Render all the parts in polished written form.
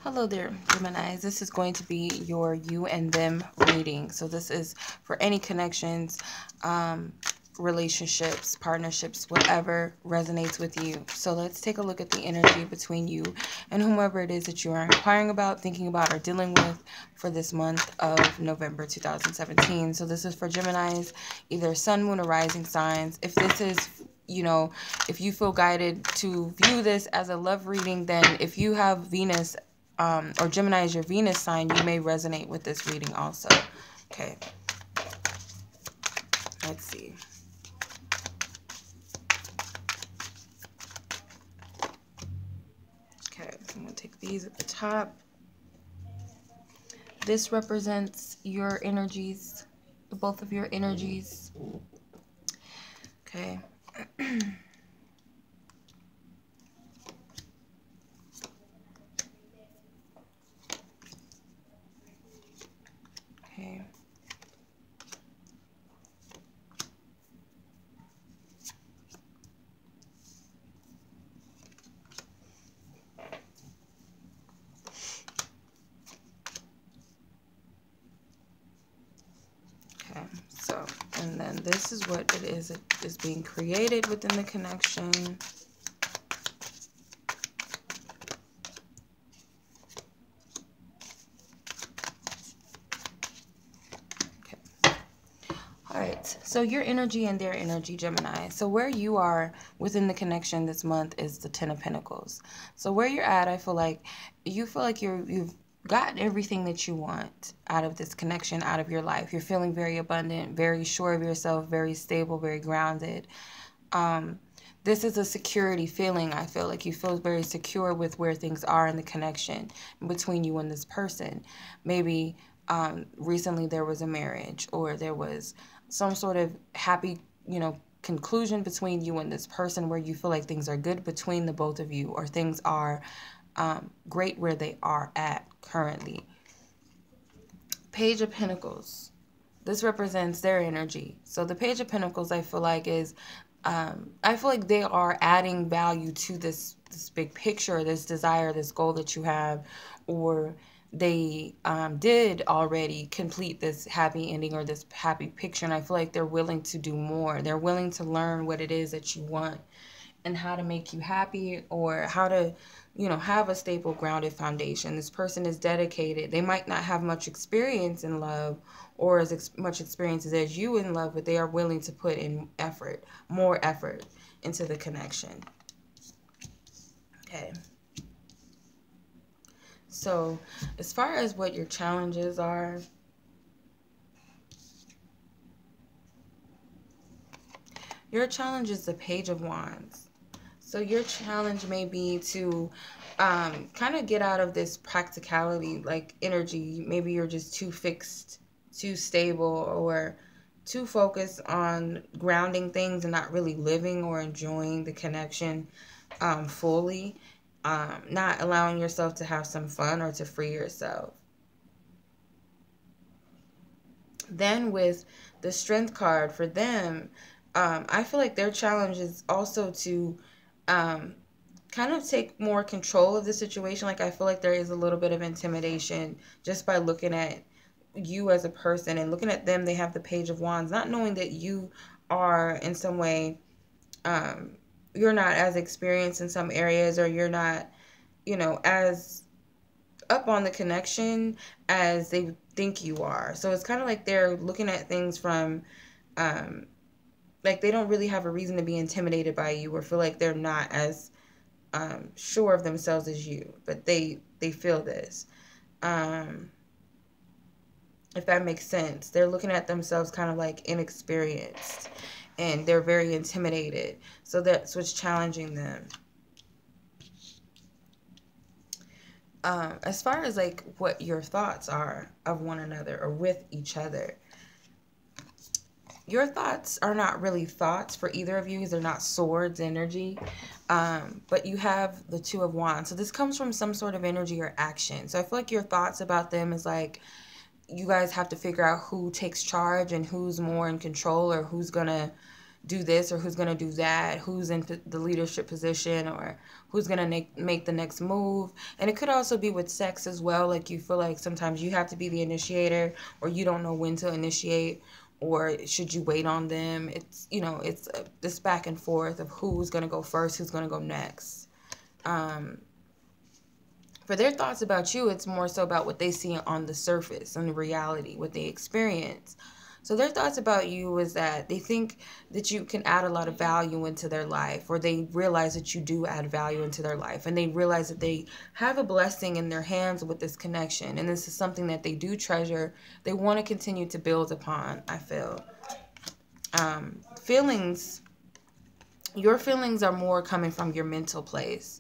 Hello there, Geminis. This is going to be your you and them reading. So this is for any connections, relationships, partnerships, whatever resonates with you. So let's take a look at the energy between you and whomever it is that you are inquiring about, thinking about, or dealing with for this month of November 2017. So this is for Geminis, either sun, moon, or rising signs. If this is, if you feel guided to view this as a love reading, then if you have Venus or Gemini is your Venus sign, you may resonate with this reading also. Okay. Let's see. Okay, I'm going to take these at the top. This represents your energies, both of your energies. Okay. Okay. Okay, so, and then this is what it is being created within the connection. Alright, so your energy and their energy, Gemini. So where you are within the connection this month is the Ten of Pentacles. So where you're at, I feel like you've gotten everything that you want out of this connection, out of your life. You're feeling very abundant, very sure of yourself, very stable, very grounded. This is a security feeling. I feel like you feel very secure with where things are in the connection between you and this person. Maybe recently there was a marriage, or there was some sort of happy, conclusion between you and this person where you feel like things are good between the both of you, or things are great where they are at currently. Page of Pentacles. This represents their energy. So the Page of Pentacles, I feel like is, I feel like they are adding value to this big picture, this desire, this goal that you have, or they did already complete this happy ending or this happy picture, and I feel like they're willing to do more. They're willing to learn what it is that you want and how to make you happy, or how to, have a stable, grounded foundation. This person is dedicated. They might not have much experience in love, or as much experience as you in love, but they are willing to put in effort, more effort into the connection. Okay. So, as far as what your challenges are, your challenge is the Page of Wands. So your challenge may be to kind of get out of this practicality, like energy. Maybe you're just too fixed, too stable, or too focused on grounding things and not really living or enjoying the connection fully. Not allowing yourself to have some fun or to free yourself. Then with the Strength card for them, I feel like their challenge is also to kind of take more control of the situation. Like, I feel like there is a little bit of intimidation just by looking at you as a person, and looking at them, they have the Page of Wands, not knowing that you are in some way, you're not as experienced in some areas, or you're not, as up on the connection as they think you are. So it's kind of like they're looking at things from, like they don't really have a reason to be intimidated by you, or feel like they're not as sure of themselves as you, but they feel this. If that makes sense. They're looking at themselves kind of like inexperienced, and they're very intimidated. So that's what's challenging them. As far as like what your thoughts are of one another or with each other, your thoughts are not really thoughts for either of you, because they're not swords energy. But you have the Two of Wands. So this comes from some sort of energy or action. So I feel like your thoughts about them is like, you guys have to figure out who takes charge and who's more in control, or who's gonna, do this or who's going to do that, who's in the leadership position or who's going to make the next move. And it could also be with sex as well. Like you feel like sometimes you have to be the initiator, or you don't know when to initiate, or should you wait on them. It's, you know, it's this back and forth of who's going to go first, who's going to go next. For their thoughts about you, it's more so about what they see on the surface, on the reality, what they experience. So their thoughts about you is that they think that you can add a lot of value into their life, or they realize that you do add value into their life, and they realize that they have a blessing in their hands with this connection, and this is something that they do treasure. They want to continue to build upon, I feel. Feelings, your feelings are more coming from your mental place.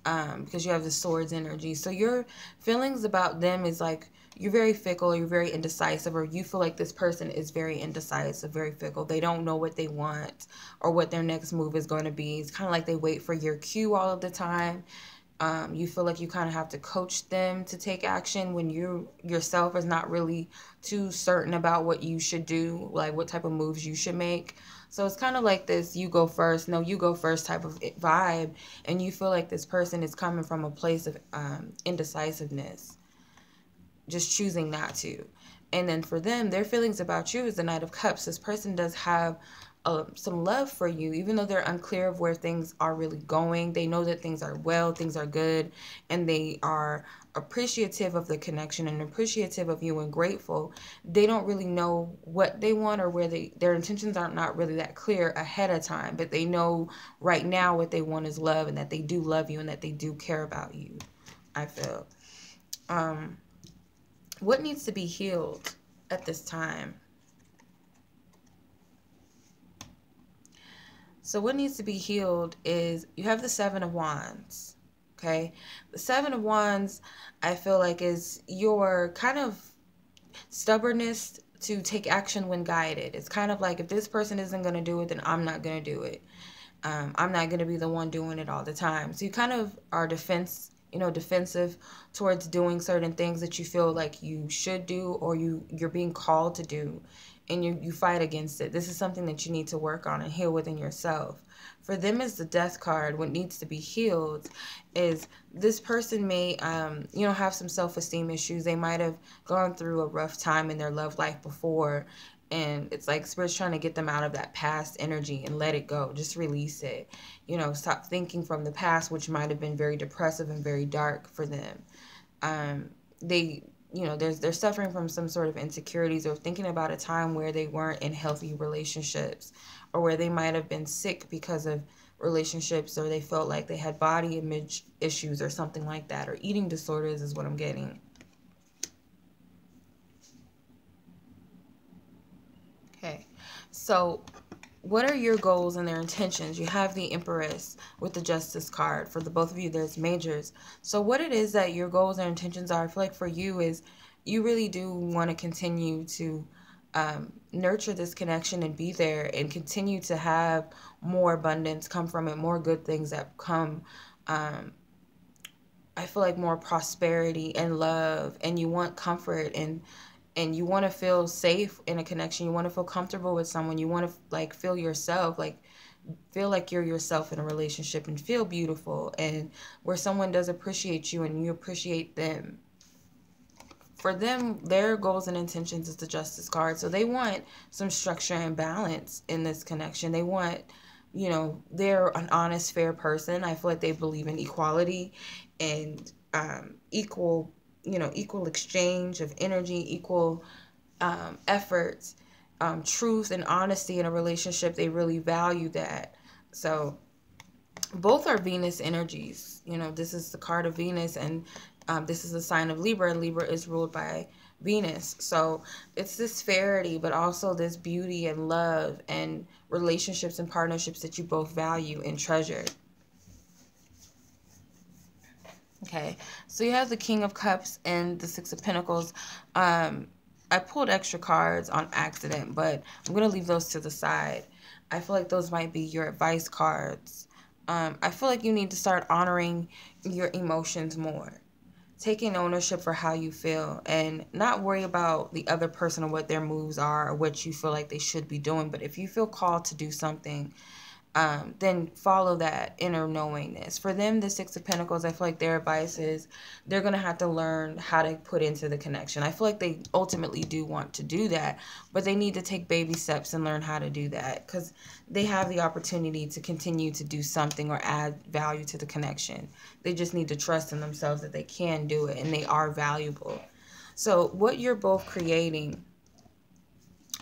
Because you have the swords energy. So your feelings about them is like, you're very fickle, you're very indecisive, or you feel like this person is very indecisive, very fickle. They don't know what they want or what their next move is going to be. It's kind of like they wait for your cue all of the time. You feel like you kind of have to coach them to take action when you yourself is not really too certain about what you should do, like what type of moves you should make. So it's kind of like this you go first, no, you go first type of vibe. And you feel like this person is coming from a place of indecisiveness, just choosing not to. And then for them, their feelings about you is the Knight of Cups. This person does have some love for you, even though they're unclear of where things are really going. They know that things are well, things are good, and they are appreciative of the connection and appreciative of you and grateful. They don't really know what they want or where their intentions are not really that clear ahead of time, but they know right now what they want is love, and that they do love you and that they do care about you, I feel. What needs to be healed at this time? So what needs to be healed is, you have the Seven of Wands, okay? The Seven of Wands, I feel like, is your kind of stubbornness to take action when guided. It's kind of like, if this person isn't going to do it, then I'm not going to do it. I'm not going to be the one doing it all the time. So you kind of are defensive towards doing certain things that you feel like you should do, or you're being called to do, and you fight against it. This is something that you need to work on and heal within yourself. For them, is the Death card. What needs to be healed is, this person may have some self-esteem issues. They might have gone through a rough time in their love life before, and it's like Spirit's trying to get them out of that past energy and let it go. Just release it. Stop thinking from the past, which might have been very depressive and very dark for them. They're suffering from some sort of insecurities, or thinking about a time where they weren't in healthy relationships, or where they might have been sick because of relationships, or they felt like they had body image issues or something like that, or eating disorders is what I'm getting. Okay, so what are your goals and their intentions? You have the Empress with the Justice card. For the both of you, there's majors. So what it is that your goals and intentions are, I feel like for you, is you really do want to continue to nurture this connection and be there, and continue to have more abundance come from it, more good things that come. I feel like more prosperity and love, and you want comfort, and you want to feel safe in a connection. You want to feel comfortable with someone. You want to feel yourself, feel like you're yourself in a relationship, and feel beautiful, and where someone does appreciate you and you appreciate them. For them, their goals and intentions is the Justice card. So they want some structure and balance in this connection. They want, they're an honest, fair person. I feel like they believe in equality and equal exchange of energy, equal efforts, truth and honesty in a relationship. They really value that. So both are Venus energies. This is the card of Venus, and this is a sign of Libra, and Libra is ruled by Venus. So it's this fairity, but also this beauty and love and relationships and partnerships that you both value and treasure. Okay, so you have the King of Cups and the Six of Pentacles. I pulled extra cards on accident, but I'm going to leave those to the side. I feel like those might be your advice cards. I feel like you need to start honoring your emotions more. taking ownership for how you feel and not worry about the other person or what their moves are or what you feel like they should be doing. But if you feel called to do something, then follow that inner knowingness. For them, the Six of Pentacles, I feel like their advice is they're going to have to learn how to put into the connection. I feel like they ultimately do want to do that, but they need to take baby steps and learn how to do that, because they have the opportunity to continue to do something or add value to the connection. They just need to trust in themselves that they can do it and they are valuable. So what you're both creating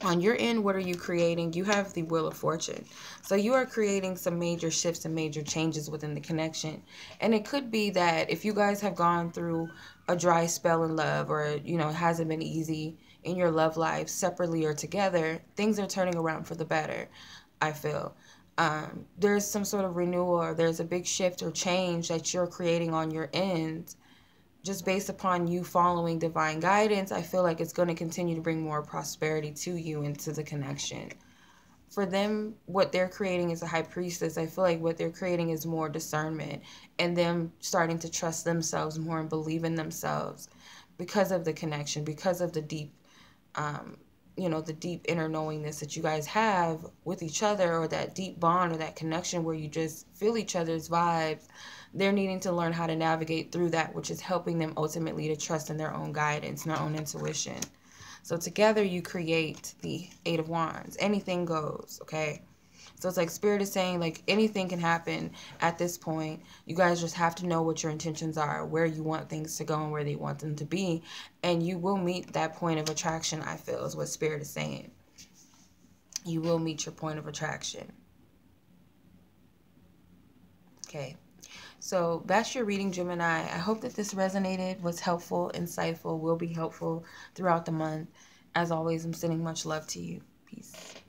on your end, what are you creating? You have the Wheel of Fortune. So you are creating some major shifts and major changes within the connection. And it could be that if you guys have gone through a dry spell in love, or, you know, it hasn't been easy in your love life, separately or together, things are turning around for the better, I feel. There's some sort of renewal, or there's a big shift or change that you're creating on your end. Just based upon you following divine guidance, I feel like it's going to continue to bring more prosperity to you and to the connection. For them, what they're creating is a High Priestess. I feel like what they're creating is more discernment and them starting to trust themselves more and believe in themselves because of the connection, because of the deep, you know, the deep inner knowingness that you guys have with each other, or that deep bond or that connection where you just feel each other's vibes. They're needing to learn how to navigate through that, which is helping them ultimately to trust in their own guidance and their own intuition. So together you create the Eight of Wands. Anything goes, okay? So it's like Spirit is saying, like, anything can happen at this point. You guys just have to know what your intentions are, where you want things to go and where they want them to be. And you will meet that point of attraction, I feel, is what Spirit is saying. You will meet your point of attraction. Okay. So that's your reading, Gemini. I hope that this resonated, was helpful, insightful, will be helpful throughout the month. As always, I'm sending much love to you. Peace.